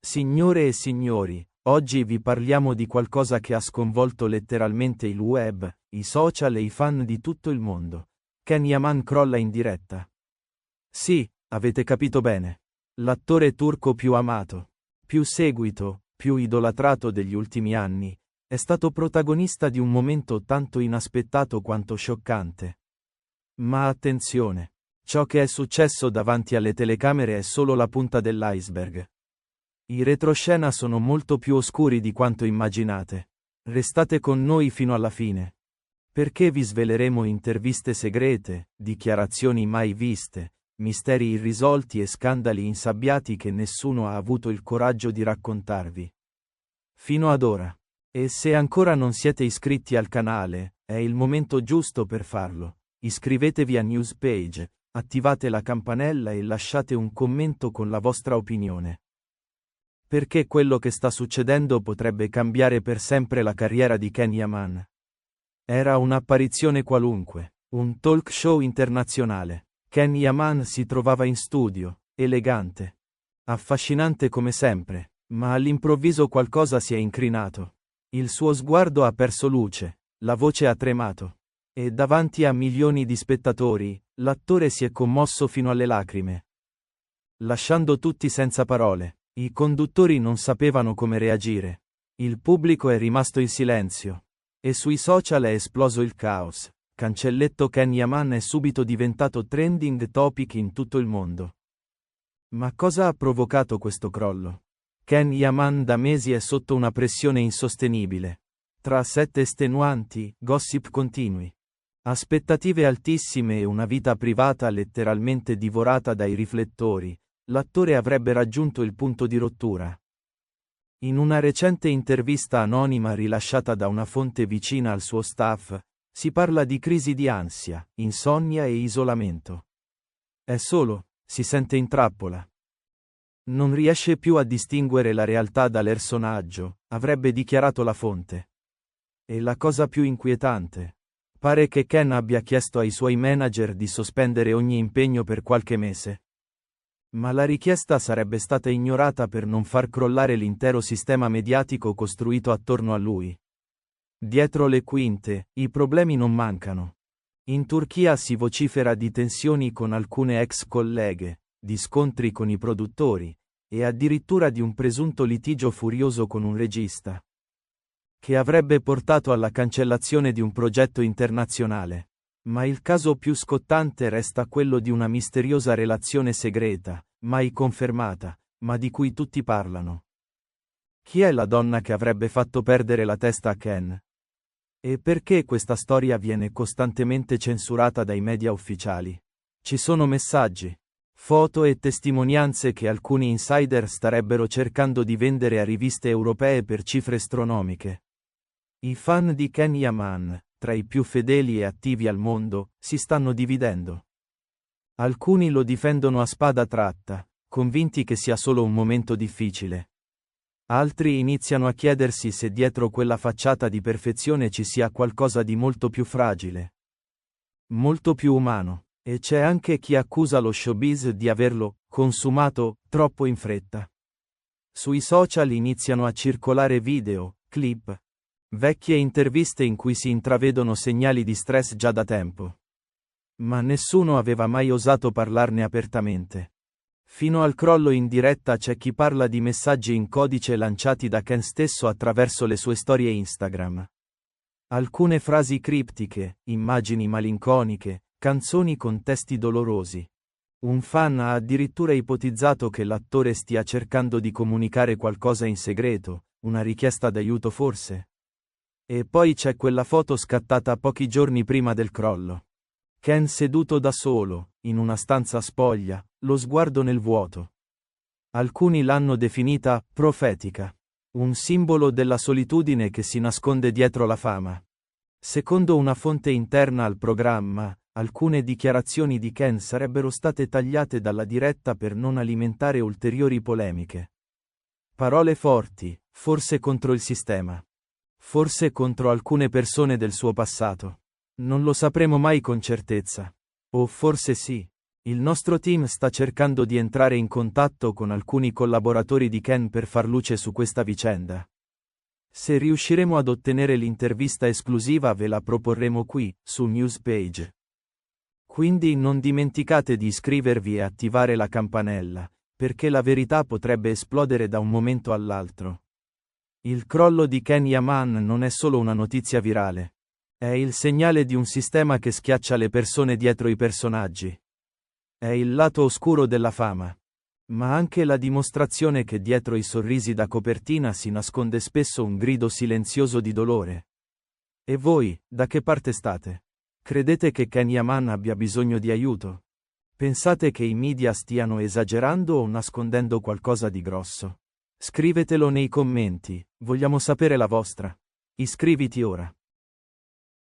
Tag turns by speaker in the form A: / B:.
A: Signore e signori, oggi vi parliamo di qualcosa che ha sconvolto letteralmente il web, i social e i fan di tutto il mondo. Ken Yaman crolla in diretta. Sì, avete capito bene. L'attore turco più amato, più seguito, più idolatrato degli ultimi anni, è stato protagonista di un momento tanto inaspettato quanto scioccante. Ma attenzione, ciò che è successo davanti alle telecamere è solo la punta dell'iceberg. I retroscena sono molto più oscuri di quanto immaginate. Restate con noi fino alla fine. Perché vi sveleremo interviste segrete, dichiarazioni mai viste, misteri irrisolti e scandali insabbiati che nessuno ha avuto il coraggio di raccontarvi. Fino ad ora. E se ancora non siete iscritti al canale, è il momento giusto per farlo. Iscrivetevi a Newspage, attivate la campanella e lasciate un commento con la vostra opinione. Perché quello che sta succedendo potrebbe cambiare per sempre la carriera di Ken Yaman. Era un'apparizione qualunque, un talk show internazionale. Ken Yaman si trovava in studio, elegante, affascinante come sempre, ma all'improvviso qualcosa si è incrinato. Il suo sguardo ha perso luce, la voce ha tremato. E davanti a milioni di spettatori, l'attore si è commosso fino alle lacrime. Lasciando tutti senza parole. I conduttori non sapevano come reagire. Il pubblico è rimasto in silenzio. E sui social è esploso il caos. Cancelletto Ken Yaman è subito diventato trending topic in tutto il mondo. Ma cosa ha provocato questo crollo? Ken Yaman da mesi è sotto una pressione insostenibile. Tra sette estenuanti, gossip continui, aspettative altissime e una vita privata letteralmente divorata dai riflettori, l'attore avrebbe raggiunto il punto di rottura. In una recente intervista anonima rilasciata da una fonte vicina al suo staff, si parla di crisi di ansia, insonnia e isolamento. È solo, si sente in trappola. Non riesce più a distinguere la realtà dall'ersonaggio, avrebbe dichiarato la fonte. E la cosa più inquietante. Pare che Ken abbia chiesto ai suoi manager di sospendere ogni impegno per qualche mese. Ma la richiesta sarebbe stata ignorata per non far crollare l'intero sistema mediatico costruito attorno a lui. Dietro le quinte, i problemi non mancano. In Turchia si vocifera di tensioni con alcune ex colleghe, di scontri con i produttori, e addirittura di un presunto litigio furioso con un regista, che avrebbe portato alla cancellazione di un progetto internazionale. Ma il caso più scottante resta quello di una misteriosa relazione segreta, mai confermata, ma di cui tutti parlano. Chi è la donna che avrebbe fatto perdere la testa a Ken? E perché questa storia viene costantemente censurata dai media ufficiali? Ci sono messaggi, foto e testimonianze che alcuni insider starebbero cercando di vendere a riviste europee per cifre astronomiche. I fan di Ken Yaman, tra i più fedeli e attivi al mondo, si stanno dividendo. Alcuni lo difendono a spada tratta, convinti che sia solo un momento difficile. Altri iniziano a chiedersi se dietro quella facciata di perfezione ci sia qualcosa di molto più fragile, molto più umano, e c'è anche chi accusa lo showbiz di averlo consumato troppo in fretta. Sui social iniziano a circolare video, clip, vecchie interviste in cui si intravedono segnali di stress già da tempo. Ma nessuno aveva mai osato parlarne apertamente. Fino al crollo in diretta c'è chi parla di messaggi in codice lanciati da Ken stesso attraverso le sue storie Instagram. Alcune frasi criptiche, immagini malinconiche, canzoni con testi dolorosi. Un fan ha addirittura ipotizzato che l'attore stia cercando di comunicare qualcosa in segreto, una richiesta d'aiuto forse. E poi c'è quella foto scattata pochi giorni prima del crollo. Ken seduto da solo, in una stanza spoglia, lo sguardo nel vuoto. Alcuni l'hanno definita profetica. Un simbolo della solitudine che si nasconde dietro la fama. Secondo una fonte interna al programma, alcune dichiarazioni di Ken sarebbero state tagliate dalla diretta per non alimentare ulteriori polemiche. Parole forti, forse contro il sistema. Forse contro alcune persone del suo passato. Non lo sapremo mai con certezza. O forse sì. Il nostro team sta cercando di entrare in contatto con alcuni collaboratori di Ken per far luce su questa vicenda. Se riusciremo ad ottenere l'intervista esclusiva ve la proporremo qui, sul news page. Quindi non dimenticate di iscrivervi e attivare la campanella, perché la verità potrebbe esplodere da un momento all'altro. Il crollo di Ken Yaman non è solo una notizia virale. È il segnale di un sistema che schiaccia le persone dietro i personaggi. È il lato oscuro della fama. Ma anche la dimostrazione che dietro i sorrisi da copertina si nasconde spesso un grido silenzioso di dolore. E voi, da che parte state? Credete che Ken Yaman abbia bisogno di aiuto? Pensate che i media stiano esagerando o nascondendo qualcosa di grosso? Scrivetelo nei commenti, vogliamo sapere la vostra. Iscriviti ora.